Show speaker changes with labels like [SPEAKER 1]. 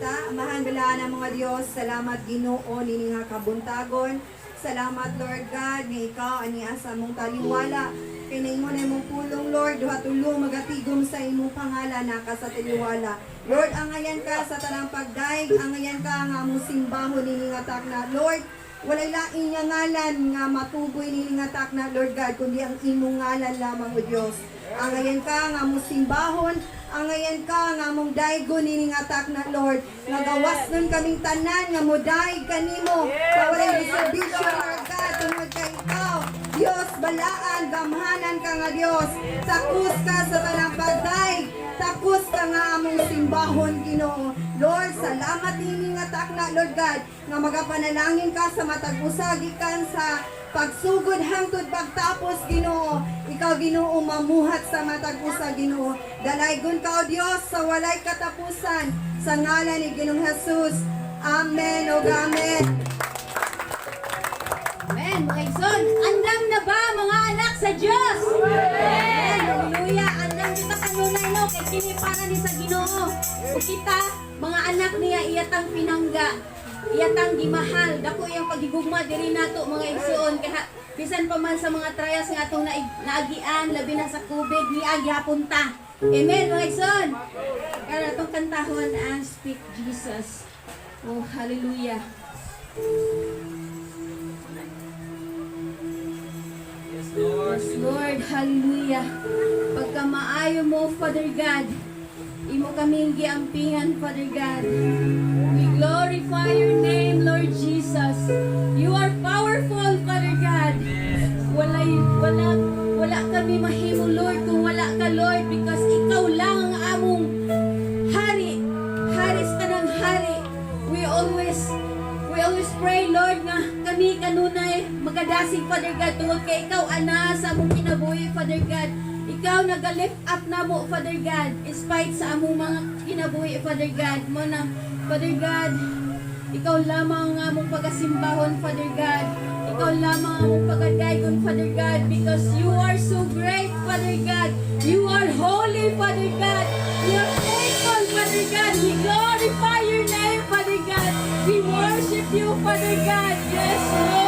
[SPEAKER 1] ta. Amahan bilaan ang mga Dios. Salamat Ginoo nini nga kabuntagon. Salamat Lord God nga ikaw ani asa mong taliwala. Kini mo na imong pulong Lord duha tulo magatigom sa imong pangalan naka sa taliwala. Lord, angayan ka sa tanang pagdaig, angayan ka nga among simbahon nini nga takna. Lord, walay lain nga ngalan nga matuboy nini nga takna Lord God kundi ang imong ngalan lamang o Dios. Angayan ka nga among simbahon, angayan ka nga among daigo nini nga takna Lord. Nagawas nun kaming tanan nga modaig kanimo. Kawalay servisyo Lord God tungod kay ikaw. Dios balaan, gamhanan ka nga Dios. Takus ka sa tanang pagdaig. Takus ka nga among simbahon Ginoo. Lord, salamat nini nga takna Lord God nga magapanalangin ka sa matag usagikan sa pagsugod hangtod pagtapos Ginoo. Ikaw Ginoo mamuhat sa matag usa Ginoo. Dalaygon ka o Dios sa walay katapusan sa ngalan ni Ginoong Hesus. Amen o amen.
[SPEAKER 2] Amen, mga igsoon. Andam na ba mga anak sa Diyos? Amen. Hallelujah. Andam kita kanunay no kay kini para ni sa Ginoo. O kita mga anak niya iyatang pinangga. Iyatang gimahal. Dako iyang pagigugma diri nato mga igsoon kaya bisan pa man sa mga trials nga atong naagian labi na sa COVID niya gihapon ta. Amen mga igsoon. Kaya atong kantahon ang Speak Jesus. Oh, hallelujah. Yes, Lord, hallelujah. Pagka maayo mo, Father God, imo kaming giampingan, Father God. We glorify your name, Lord Jesus. You are powerful, Father God. Wala kami mahimo, Lord, kung wala ka, Lord, because ikaw lang ang among hari. Haris ka ng hari. We always pray, Lord, nga kami kanunay magadasig, Father God, tungod kay ikaw ana sa among kinabuhi, Father God. Ikaw naga-lift up na mo, Father God, in spite sa among mga kinabuhi, Father God. Mo na, Father God, ikaw lamang ang among pagasimbahon, Father God. Ikaw lamang ang among pagadaygon, Father God, because you are so great, Father God. You are holy, Father God. You are faithful, Father God. We glorify your name, Father God. We worship you, Father God. Yes, Lord.